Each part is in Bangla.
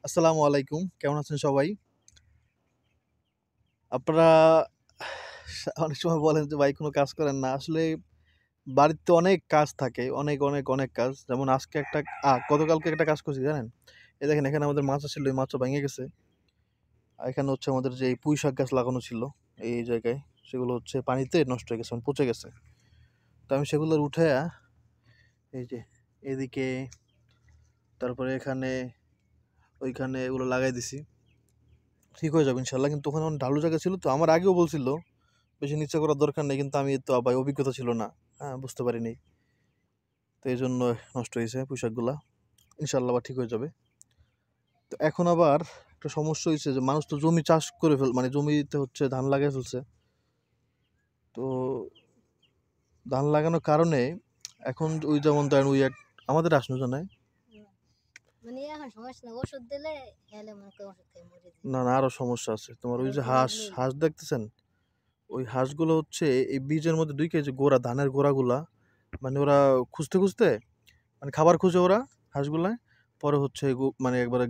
আসসালামু আলাইকুম। কেমন আছেন সবাই? আপনারা অনেক সময় বলেন যে ভাই কোনো কাজ করেন না। আসলে বাড়িতে অনেক কাজ থাকে। অনেক কাজ। যেমন আজকে একটা গতকালকে একটা কাজ করছি জানেন? এই দেখেন এখানে আমাদের মাছ ছিল, এই মাছও ভেঙে গেছে। আর এখানে হচ্ছে আমাদের যে এই পুঁইশাক গাছ লাগানো ছিল এই জায়গায়, সেগুলো হচ্ছে পানিতে নষ্ট হয়ে গেছে, মানে পচে গেছে। তো আমি সেগুলোর উঠাইয়া এই যে এদিকে, তারপরে এখানে, ওইখানে এগুলো লাগাই দিছি। ঠিক হয়ে যাবে ইনশাআল্লাহ। কিন্তু ওখানে অনেক ঢালু জায়গা ছিল তো। আমার আগেও বলছিল বেশি নিচে করার দরকার নেই, কিন্তু আমি তো ভাই অভিজ্ঞতা ছিল না, হ্যাঁ বুঝতে পারিনি। তো এই জন্য নষ্ট হয়েছে পোশাকগুলা। ইনশাল্লাহ আবার ঠিক হয়ে যাবে। তো এখন আবার একটা সমস্যা হয়েছে যে মানুষ তো জমি চাষ করে মানে জমিতে হচ্ছে ধান লাগাই ফেলছে। তো ধান লাগানোর কারণে এখন ওই যেমন ধরেন ওই এক আমাদের আসনো জানায় মানে এখন সমস্যা না, ওষুধ দিলে হেলে মনে করে ওষুধ খেয়ে মরে যায়। না না, আরো সমস্যা আছে। তোমার ওই আরো যে গোড়া হাঁস গুলো হাঁস দেখতেছেন, ওই হাঁসগুলো হচ্ছে এই বীজের মধ্যে 2 কেজি গোড়া, ধানের গোড়াগুলা, মানে ওরা খুঁজতে খুঁজতে, মানে খাবার খুঁজে ওরা হাঁসগুলা, পরে হচ্ছে মানে একবারে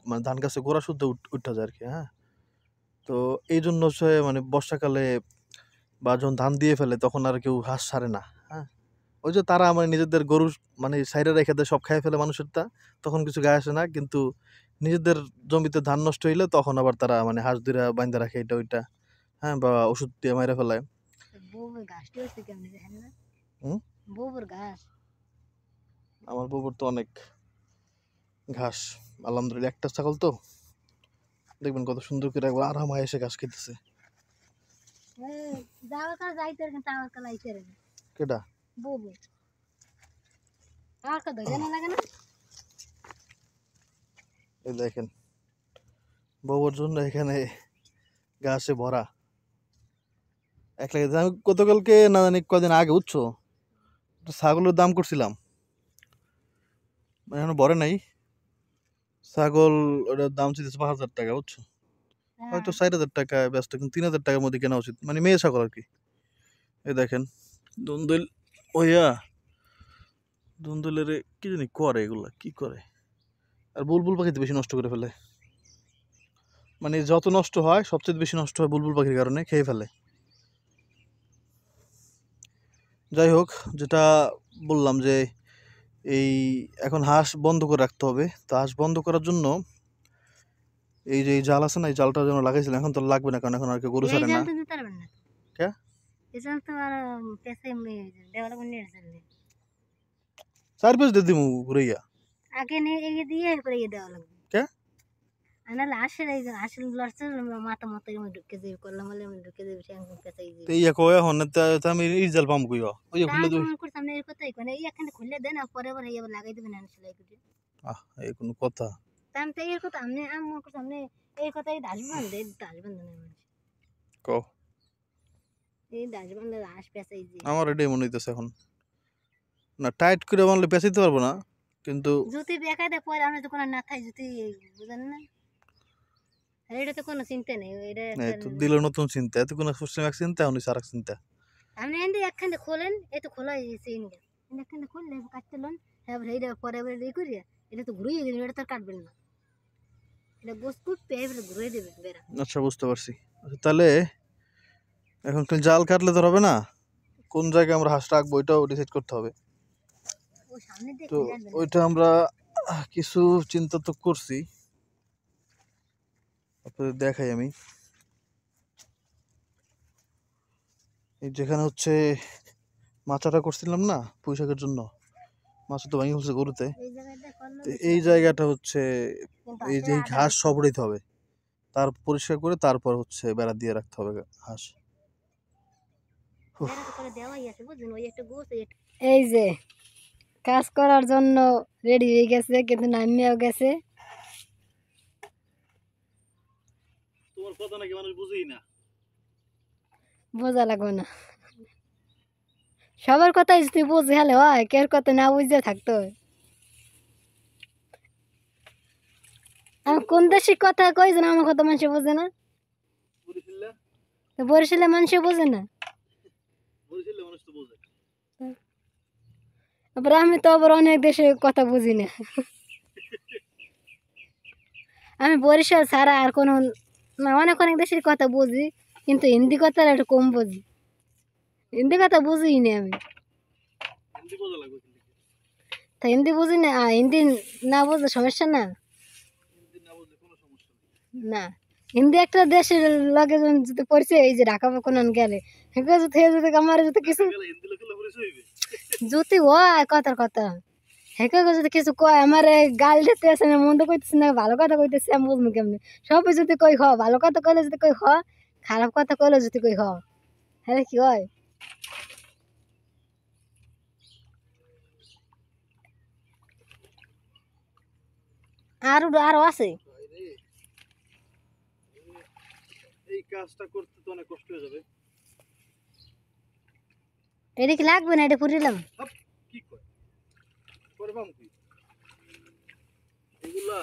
মানে ধান গাছে গোড়া শুদ্ধ উঠা যায় আর কি, হ্যাঁ। তো এই জন্য হচ্ছে মানে বর্ষাকালে বা যখন ধান দিয়ে ফেলে তখন আর কেউ হাঁস ছাড়ে না, হ্যাঁ। ওই যে তারা মানে নিজেদের গরু মানে সাইডে রেখে দেয়, সব খাই ফেলে মানুষেরটা, তখন কিছু গায়ে আসে না। কিন্তু নিজেদের জমিতে ধান নষ্ট হইলে তখন আবার তারা মানে হাঁস দুইরা বাইন্ধা রাখে এটা ওইটা, হ্যাঁ, বা ওষুধ দিয়ে মাইরা ফেলায়। গোবর ঘাসটি হচ্ছে কেমনি দেখেন না, হুম। গোবর ঘাস। আমার বউর তো অনেক ঘাস, আলহামদুলিল্লাহ। একটা ছাগল তো, দেখবেন কত সুন্দর করে একবার আরাম এসে ঘাস খেতেছে। যাওয়ার কাল যাইতে কিন্তু আমার কাল আইতে রে কেডা? বউ আমার কাল ধরে না লাগে না। এই দেখেন বউর জন্য এখানে ঘাসে ভরা। এক লাগে আমি গতকালকে না জানি কদিন আগে উঠছো ছাগলের দাম করছিলাম, মানে এখনো ভরে নাই। ছাগল ওটার দাম ছিল 5,000 টাকা, বুঝছো? হয়তো 4,000 টাকা ব্যস্ত, কিন্তু 3,000 টাকার মধ্যে কেনা উচিত, মানে মেয়ে ছাগল আর কি। এই দেখেন দুন্দুল, ওইয়া দুন্দুলের কি জানি করে, এগুলা কি করে। আর বুলবুল পাখিতে বেশি নষ্ট করে ফেলে, মানে যত নষ্ট হয় সবচেয়ে বেশি নষ্ট হয় বুলবুল পাখির কারণে, খেয়ে ফেলে। যাই হোক, যেটা বললাম যে এই এখন হাঁস বন্ধ করে রাখতে হবে। তো হাঁস বন্ধ করার জন্য এই যে এই জাল আছে না, এই জালটা যেন লাগাইছিলাম, এখন তো লাগবে না, কারণ এখন আর কেউ গরু এই ছাড়ে না। জাল তো দিতে পারবেন না, কে? এই জাল তো আর পেছে দেওয়ালে কোন নিয়ে চলবে। 4 পিস দিয়ে দিমু ঘুরাইয়া। আগে নিয়ে এগিয়ে দিয়ে করে দেওয়া লাগবে। কে? আনালে আসলে এই আসল লড়ছে মাথা মতো ঢুকে যাবে, করলাম বলে ঢুকে যাবে, সে একদম পেঁচাই তো যাবে। ইয়া কয় এখন তো আমি এই জাল পাম কইয়া, ওই তা খুলে আমি দিই। মনে করছি আপনি এই কথাই কোন এই এখানে খুলে দেন আর পরে আবার এই আবার লাগাই দেবেন না সেলাই করে। আহ, এই কোন কথা? তা আমি তো এই কথা আপনি আমি মনে করছি আপনি এই কথাই দাসবান দে দাসবান না মানুষ কও। এই দাসবান আশ পেঁচাই যে আমার এটাই মনে হইতেছে এখন। না, টাইট করে বানলে পেঁচাইতে পারবো না, কিন্তু যদি বেকায় দেয় পরে আমরা তো কোনো না খাই যদি বুঝেন না। আর এটা তো কোনো চিন্তা নেই, এটা এই একটা তো দিল নতুন চিন্তা, এত কোনো সিস্টেম এক চিন্তা, উনি সারাক চিন্তা। আপনি এনে একখান খোলেন, এই তো খোলা হয়েছে ইনগা একখান খুললে কাটতে লোন, হ্যাঁ এইটা পরে আবার এই করিয়া এটা তো ঘুরিয়ে দেবেন, এটা তো আর কাটবেন না, এটা গোস কুটবে এবারে ঘুরিয়ে দেবেন বেড়া। আচ্ছা, বুঝতে পারছি। আচ্ছা, তাহলে এখন খালি জাল কাটলে তো হবে না, কোন জায়গায় আমরা হাঁস রাখবো ওইটাও ডিসাইড করতে হবে। ও সামনে দিয়ে তো খুলে আসবেন না। ওইটা আমরা কিছু চিন্তা তো করছি, আপনাদের দেখাই আমি। এই যেখানে হচ্ছে মাচাটা করছিলাম না পুঁইশাকের জন্য, মাছ তো ভেঙে ফেলছে গরুতে। এই জায়গাটা করলে তো বেশি এই ভালো হবে, জায়গাটা হচ্ছে কিন্তু এই যে আসলে এই আদা ঘাস বেশি সব হবে। উড়াইতে হবে, তার পরিষ্কার করে তারপর হচ্ছে বেড়া দিয়ে রাখতে হবে হাঁস। উফ, বেড়া তো করে দেওয়াই আছে বুঝলেন, ওই একটা গোস এই যে কাজ করার জন্য রেডি হয়ে গেছে, কিন্তু নামিয়েও গেছে। তোমার কথা নাকি মানুষ বুঝেই না। বোঝা লাগবে না, সবার কথাই যদি বুঝে হলে হয়, কের কথা না বুঝে থাকতো হয়। আমি কোন দেশের কথা কইছেন, আমার কথা মানুষ বোঝে না, তো বরিশালের মানুষ বোঝে না। মানুষ তো বোঝে। আবার আমি তো আবার অনেক দেশের কথা বুঝি না। আমি বরিশাল ছাড়া আর কোনো না, অনেক অনেক দেশের কথা বুঝি, কিন্তু হিন্দি কথা একটু কম বুঝি। হিন্দি কথা বুঝিই না আমি। হিন্দি বোঝা লাগবে কিন্তু। তা হিন্দি বুঝি না, হিন্দি না বুঝলে সমস্যা না। হিন্দি না বুঝলে কোনো সমস্যা নেই। না, হিন্দি একটা দেশের লগে যদি পরিচয়, এই যে ঢাকা বা কোনো গেলে যদি আমার যদি কিছু হিন্দি লোকের পরিচয় হইবে। যদি হয় কথার কথা, হেঁকে যদি কিছু কয় আমার গাল দিতে আছে না, মন্দ কইতেছে না, ভালো কথা কইতেছে, আমি বুঝবো কেমনি? সবাই যদি কই হ, ভালো কথা কইলে যদি কই হ, খারাপ কথা কইলে যদি কই হ, হ্যাঁ কি হয়? আরো আছে। এই কাজটা করতে তো অনেক কষ্ট হয়ে যাবে। এটা কি লাগবে না? এটা পুরিলাম। কি কয় করবাম কি এগুলা?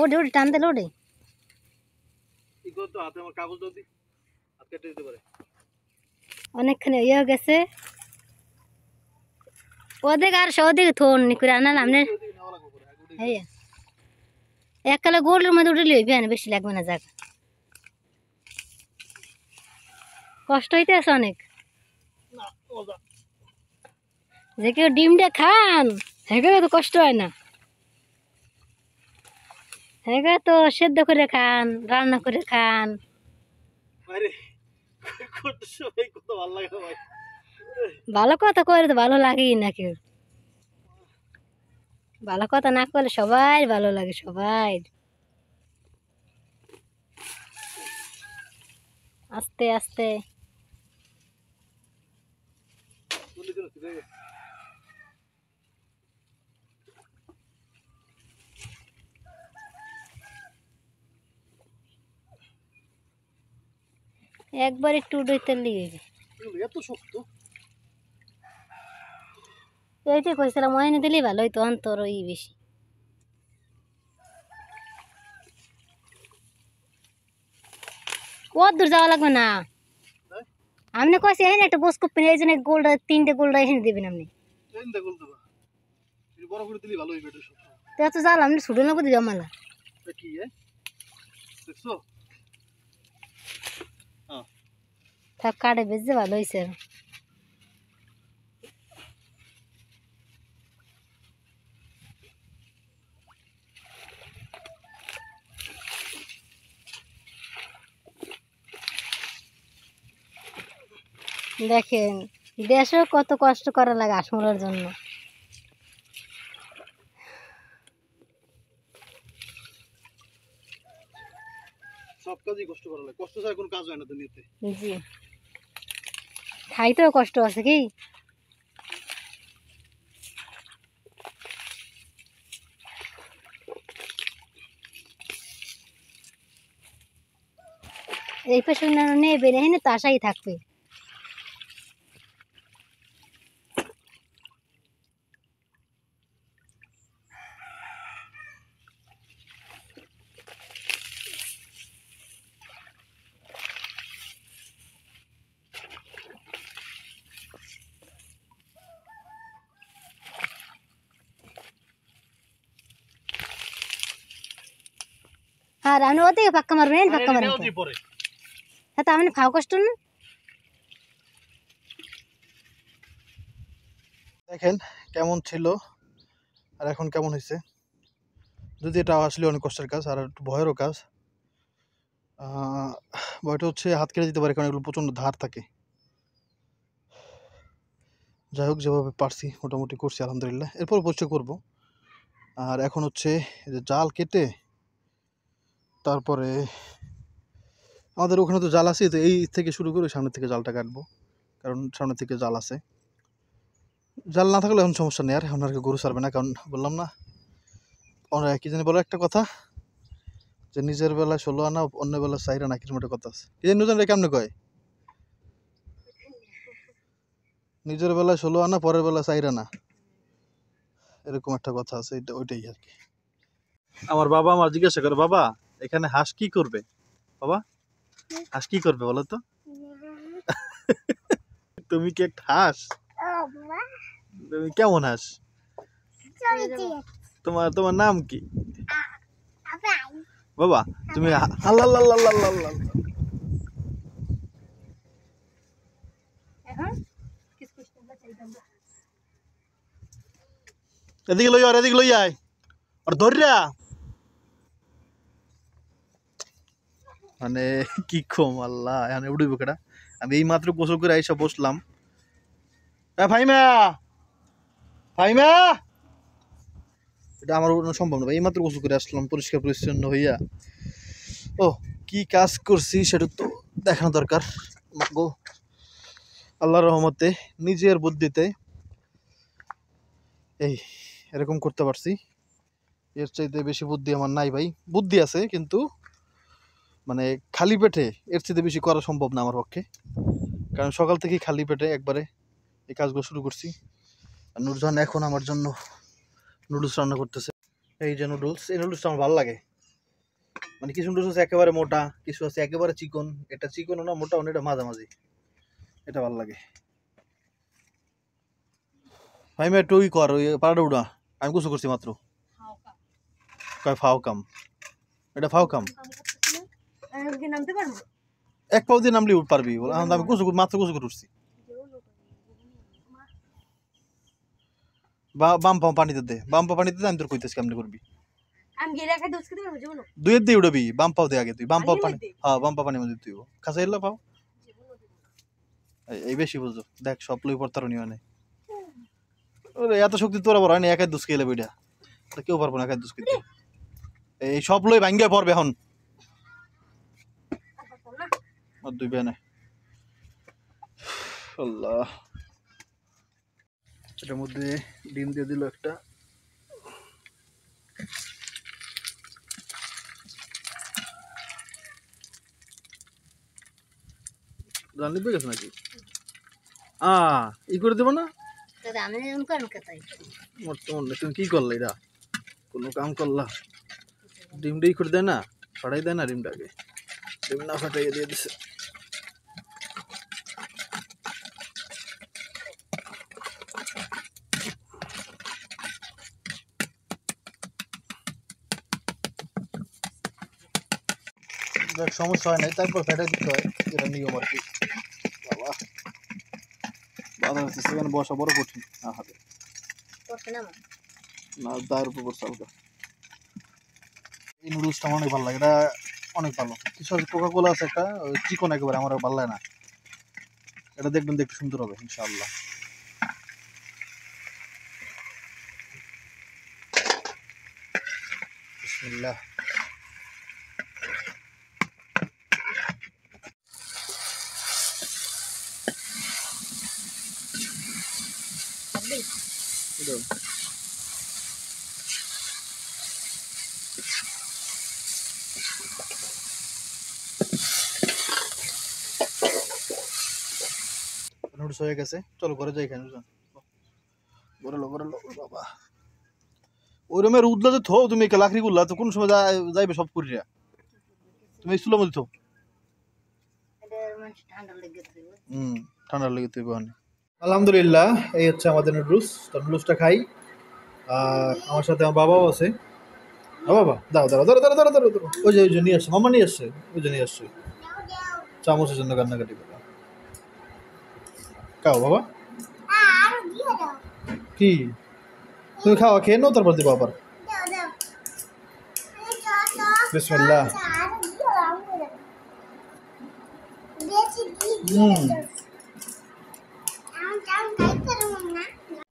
ওডে ওডে টান দিল ওডে। কি করতে হাতে আমার কাগজ দাও দি, হাত কেটে দিতে পারে। অনেকখানি ইয়ে হয়ে গেছে। ওদিকে আর সদিকে থোন নি করে আনালাম না। এই এককালে গোলের মধ্যে উঠে লইবি, বেশি লাগবে না, যাক। কষ্ট হইতে আছে অনেক। যে কেউ ডিমটা খান, হ্যাঁ তো কষ্ট হয় না। হ্যাঁ তো সেদ্ধ করে খান, রান্না করে খান। ভালো কথা করে তো ভালো লাগেই না কেউ। ভালো কথা না করলে সবাই ভালো লাগে, সবাই। আস্তে আস্তে। একবার একটু উঠতে লিয়ে এত শক্ত। এইটাই কইছিলাম, মহিনে দিলেই ভালো হইতো, অন্তর ওই বেশি। কত দূর যাওয়া লাগবে না। আপনি কইছি এখানে একটা বস করবেন, এই জন্য গোলটা 3টে গোলটা এখানে দিবেন আপনি। বড় করে দিলি ভালো হইবে। তো এত জাল আপনি ছুটে না করে জমালা কি দেখছো? থাক, কাটে বেজে ভালো হয়েছে। দেখেন, দেশেও কত কষ্ট করা লাগে আসমলার জন্য। সব কাজই কষ্ট করা লাগে, কষ্ট ছাড়া কোনো কাজ হয় না দুনিয়াতে। জি, খাইতেও কষ্ট আছে কি। এই পাশে নেবে না, এখানে তো আশাই থাকবে। আর আপনি ওদিকে পাক্কা মারবেন, পাক্কা মারবেন। হ্যাঁ, তা আপনি খাও কষ্ট না। দেখেন কেমন ছিল আর এখন কেমন হয়েছে। যদি এটা আসলে অনেক কষ্টের কাজ আর একটু ভয়েরও কাজ। ভয়টা হচ্ছে হাত কেটে দিতে পারে, কারণ এগুলো প্রচণ্ড ধার থাকে। যাই হোক, যেভাবে পারছি মোটামুটি করছি আলহামদুলিল্লাহ। এরপর পরিচয় করবো। আর এখন হচ্ছে এই যে জাল কেটে তারপরে আমাদের ওখানে তো জাল আছে, তো এই থেকে শুরু করে সামনের থেকে জালটা কাটবো, কারণ সামনের থেকে জাল আছে। জাল না থাকলে এখন সমস্যা নেই, আর এখন আর গরু ছাড়বে না, কারণ বললাম না কি জানি বলো একটা কথা, যে নিজের বেলায় 16 আনা অন্য বেলায় 4 আনা, কিরকম একটা কথা আছে। কি জানি নতুন কেমনে কয়, নিজের বেলায় 16 আনা পরের বেলায় 4 আনা, এরকম একটা কথা আছে। এটা ওইটাই আর কি। আমার বাবা আমার জিজ্ঞাসা করে, বাবা এখানে হাঁস কি করবে? বাবা হাঁস কি করবে বলো তো? তুমি কি একটা হাঁস? তুমি কেমন হাঁস? তোমার তোমার নাম কি? বাবা তুমি আল্লাহ আল্লাহ আল্লাহ আল্লাহ আল্লাহ। এখন কিছু কিছু চাইতাম না। এদিকে লই এদিকে লই আয় আর ধরিয়া মানে কি কম আল্লাহ এখানে উড়িব কেটা আমি এই মাত্র গোসল করে আইসা বসলাম ফাইমা ফাইমা এটা আমার উড়ানো সম্ভব না ভাই এই মাত্র গোসল করে আসলাম পরিষ্কার পরিচ্ছন্ন হইয়া ও কি কাজ করছি সেটা তো দেখানো দরকার গো আল্লাহর রহমতে নিজের বুদ্ধিতে এই এরকম করতে পারছি এর চাইতে বেশি বুদ্ধি আমার নাই ভাই বুদ্ধি আছে কিন্তু মানে খালি পেটে এর চাইতে বেশি করা সম্ভব না আমার পক্ষে কারণ সকাল থেকেই খালি পেটে একবারে এই কাজগুলো শুরু করছি আর নুরজান এখন আমার জন্য নুডলস রান্না করতেছে এই যে নুডলস এই নুডলসটা আমার ভালো লাগে মানে কিছু নুডলস আছে একেবারে মোটা কিছু আছে একেবারে চিকন এটা চিকনও না মোটাও না এটা মাঝামাঝি এটা ভালো লাগে ভাই মা একটু কর ওই পাড়াটা উড়া আমি কিছু করছি মাত্র কয় ফাও কাম এটা ফাও কাম আমি নামতে পারবো এক পাও দিয়ে নামলে পারবি বলে আমি কুসু মাত্র কুসু করে উঠছি বাম পাও পানিতে দে বাম পাও পানিতে দে আমি তোর কইতেছি কেমনে করবি আমি গেলে একা দোষ খেতে পারবো জীবন দুইয়ের দিয়ে উড়বি বাম পাও দে আগে তুই বাম পাও পানি হ্যাঁ বাম পাও পানির মধ্যে তুই খাসা এল্লা পাও এই বেশি বুঝো দেখ সব লই পড়তার নিও নেই ওরে এত শক্তি তোরা বড় হয় না একাই দুষ খেলে বইটা কেউ পারবো না একাই দুষ খেতে এই সব লই ভাঙ্গে পড়বে এখন আর দুই বেনে আল্লাহ এটার মধ্যে ডিম দিয়ে দিল একটা জানলি পেয়ে গেছে নাকি ই করে দেবো না আমি কোন কথাই বর্তমানে তুমি কি করলে এটা কোনো কাম করলা ডিমটাই করে দেয় না ফাটাই দেয় না ডিমটাকে ডিম না ফাটাইয়ে দিয়ে দিছে দেখ সমস্যা হয় নাই তারপর ফেটাই দিতে হয় এটা নিয়ম আর কি বাবা বাধা হচ্ছে সেখানে বসা বড় কঠিন না হাতে না দায়ের উপর বসে হালকা এই নুডলসটা আমার অনেক ভালো লাগে এটা অনেক ভালো কিছু কোকা কোলা আছে একটা চিকন একেবারে আমার ভালো লাগে না এটা দেখবেন দেখতে সুন্দর হবে ইনশাআল্লাহ বিসমিল্লাহ নুডলস হয়ে গেছে চলো ঘরে যাই খাই ঘরে লো বাবা ওই রুমের উদলা যে থো তুমি লাকড়ি গুলা তো কোন সময় যাইবে সব করিয়া তুমি স্কুলের মধ্যে থো ঠান্ডা লেগে তুই আলহামদুলিল্লাহ এই হচ্ছে আমাদের নুডলস তো নুডলসটা খাই আর আমার সাথে আমার বাবাও আছে বাবা দাও দাও ধরো ধরো ধরো ধরো ধরো ওই যে নিয়ে আসছে মামা নিয়ে আসছে ওই যে নিয়ে আসছে চামচের জন্য কান্নাকাটি করে খাও বাবা কি তুমি খাওয়া খেয়ে নাও তারপর দিবা আবার বিসমিল্লাহ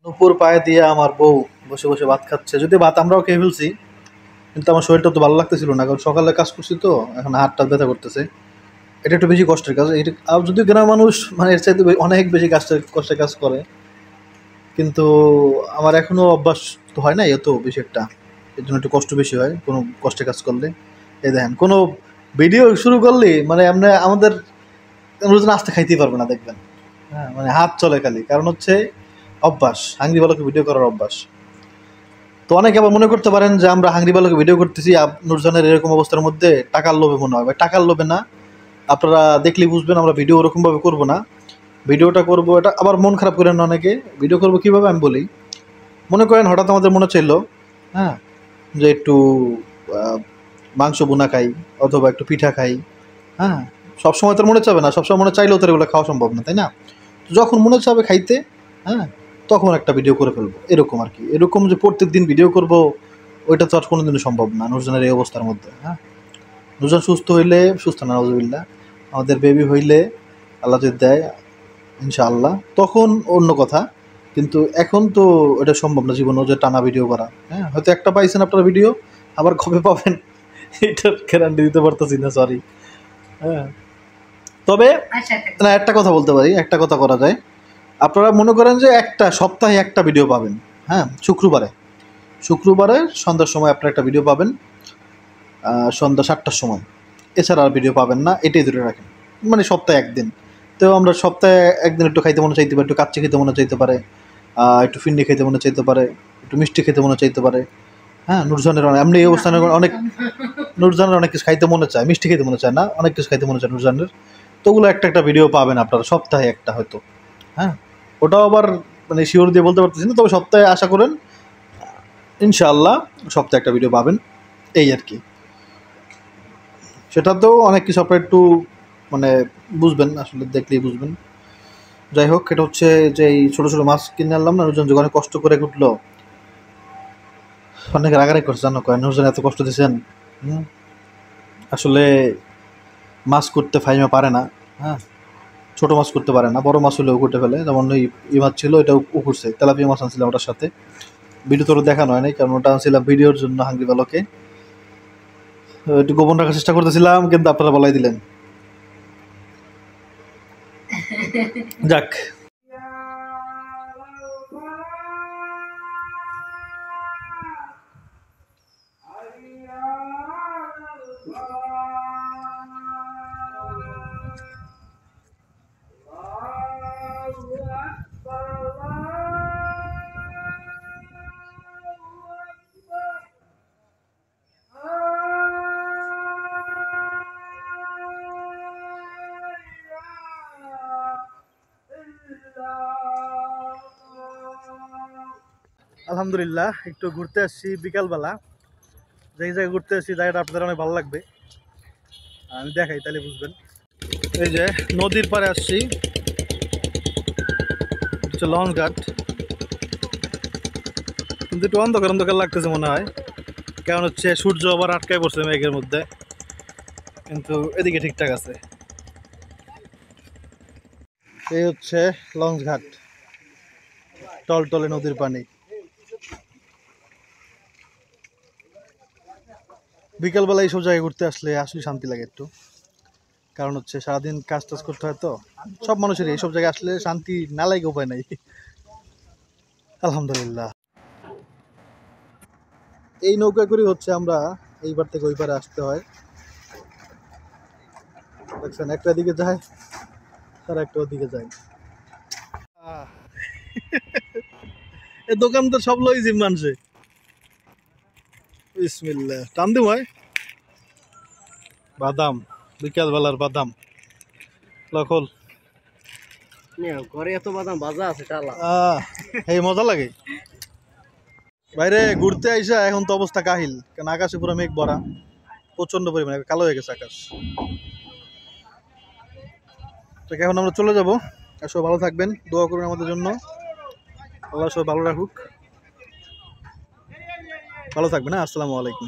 নুপুর পায়ে দিয়ে আমার বউ বসে বসে ভাত খাচ্ছে যদি ভাত আমরাও খেয়ে ফেলছি কিন্তু আমার শরীরটা তো ভালো লাগতেছিল না কারণ সকালে কাজ করছি তো এখন হাতটা ব্যথা করতেছে এটা একটু বেশি কষ্টের কাজ এটা যদি গ্রামের মানুষ মানে এর চাইতে অনেক বেশি কষ্টের কাজ করে কিন্তু আমার এখনো অভ্যাস তো হয় না এত বেশি একটা এর জন্য একটু কষ্ট বেশি হয় কোনো কষ্টের কাজ করলে এই দেখেন কোনো ভিডিও শুরু করলে মানে আমরা আমাদের নাস্তা খাইতেই পারবে না দেখবেন হ্যাঁ মানে হাত চলে খালি কারণ হচ্ছে অভ্যাস হাঙ্গরি বালকে ভিডিও করার অভ্যাস তো অনেকে আবার মনে করতে পারেন যে আমরা হাঙ্গরি বালকে ভিডিও করতেছি নুরজানের এরকম অবস্থার মধ্যে টাকার লোভে মনে হয় টাকার লোভে না আপনারা দেখলেই বুঝবেন আমরা ভিডিও ওরকমভাবে করবো না ভিডিওটা করবো এটা আবার মন খারাপ করেন না অনেকে ভিডিও করবো কীভাবে আমি বলি মনে করেন হঠাৎ আমাদের মনে চাইলো হ্যাঁ যে একটু মাংস বোনা খাই অথবা একটু পিঠা খাই। হ্যাঁ, সবসময় তো মনে চাবে না, সবসময় মনে চাইলেও তো এগুলো খাওয়া সম্ভব না, তাই না? যখন মনে চাবে খাইতে, হ্যাঁ, তখন একটা ভিডিও করে ফেলবো, এরকম আর কি। এরকম যে প্রত্যেক দিন ভিডিও করব, ওইটা তো আর কোনোদিনও সম্ভব না নুরজানের এই অবস্থার মধ্যে। হ্যাঁ, নুরজান সুস্থ হইলে, সুস্থ না নাউজুবিল্লাহ, আমাদের বেবি হইলে আল্লাহ যদি দেয় ইনশাআল্লাহ, তখন অন্য কথা। কিন্তু এখন তো এটা সম্ভব না জীবনেও যে টানা ভিডিও করা। হ্যাঁ, হয়তো একটা পাইছেন আপনার ভিডিও, আবার কবে পাবেন এটার গ্যারান্টি দিতে পারতেছি না, সরি। হ্যাঁ, তবে না, একটা কথা বলতে পারি, একটা কথা করা যায়। আপনারা মনে করেন যে একটা সপ্তাহে একটা ভিডিও পাবেন। হ্যাঁ, শুক্রবারে সন্ধ্যার সময় আপনারা একটা ভিডিও পাবেন, সন্ধ্যা ৭টার সময়। এছাড়া আর ভিডিও পাবেন না, এটাই ধরে রাখেন। মানে সপ্তাহে একদিন। তো আমরা সপ্তাহে একদিন একটু খাইতে মনে চাইতে পারে, একটু কাচ্চি খেতে মনে চাইতে পারে, একটু ফিন্নি খেতে মনে চাইতে পারে, একটু মিষ্টি খেতে মনে চাইতে পারে। হ্যাঁ, নুরজানের এমনি এই অবস্থানে অনেক, নুরজানের অনেক কিছু খাইতে মনে চায়, মিষ্টি খেতে মনে চায় না, অনেক কিছু খাইতে মনে চায় নুরজানের। তো ওগুলো একটা একটা ভিডিও পাবেন আপনারা সপ্তাহে একটা হয়তো। হ্যাঁ, ওটাও আবার মানে শিওর দিয়ে বলতে পারতেছি না, তবে সপ্তাহে আশা করেন ইনশাআল্লাহ সপ্তাহে একটা ভিডিও পাবেন, এই আর কি। সেটাতেও অনেক কিছু আপনার একটু মানে বুঝবেন, আসলে দেখলেই বুঝবেন। যাই হোক, এটা হচ্ছে যে এই ছোটো ছোটো মাছ কিনে আনলাম না, নুরজান যখন কষ্ট করে উঠলো, অনেক রাগারাগি করছে, জানো কয় নুরজান এত কষ্ট দিয়েছেন। আসলে মাছ করতে ফাইমা পারে না। হ্যাঁ, ছোটো মাছ করতে পারে না, বড় মাছ হলেও করতে ফেলে। যেমন ওই মাছ ছিল, এটাও করছে, তেলাপিয়া মাছ আনছিলাম ওটার সাথে। ভিডিও তোর দেখানো হয় নাই, কারণ ওটা আনছিলাম ভিডিওর জন্য, হাঙ্গরি বালকে একটু গোপন রাখার চেষ্টা করতেছিলাম, কিন্তু আপনারা বলাই দিলেন। যাক, আলহামদুলিল্লাহ একটু ঘুরতে আসছি বিকালবেলা। যেই জায়গায় ঘুরতে আসছি জায়গাটা আপনাদের অনেক ভালো লাগবে, আমি দেখাই তাহলে বুঝবেন। এই যে নদীর পাড়ে আসছি, হচ্ছে লঞ্চ ঘাট। কিন্তু একটু অন্ধকার অন্ধকার লাগতেছে মনে হয়, কারণ হচ্ছে সূর্য আবার আটকায় পড়ছে মেঘের মধ্যে, কিন্তু এদিকে ঠিকঠাক আছে। এই হচ্ছে লঞ্চ ঘাট, টলটলে নদীর পানি। বিকালবেলা এইসব জায়গায় ঘুরতে আসলে আসলে শান্তি লাগে একটু, কারণ হচ্ছে সারাদিন কাজ টাজ করতে হয় তো। সব মানুষেরই এইসব জায়গায় আসলে শান্তি না লাগে উপায় নাই। আলহামদুলিল্লাহ। এই নৌকা করে হচ্ছে আমরা এইবার থেকে ওই পারে আসতে হয়। দেখছেন, একটা দিকে যায় আর একটা ওদিকে যায়। এ দোকান তো সব লই জিম মানছে। বিসমিল্লাহ, টান দি ভাই। বাদাম, বিকালবেলার বাদাম লখল। ঘরে এত বাদাম ভাজা আছে টালা। এই মজা লাগে। বাইরে ঘুরতে আইসা এখন তো অবস্থা কাহিল, কারণ আকাশে পুরো মেঘ ভরা, প্রচন্ড পরিমাণে কালো হয়ে গেছে আকাশ। তো এখন আমরা চলে যাবো। আর সবাই ভালো থাকবেন, দোয়া করবেন আমাদের জন্য, আল্লাহ সবাই ভালো রাখুক। ভালো থাকবেন, হ্যাঁ, আসসালামু আলাইকুম।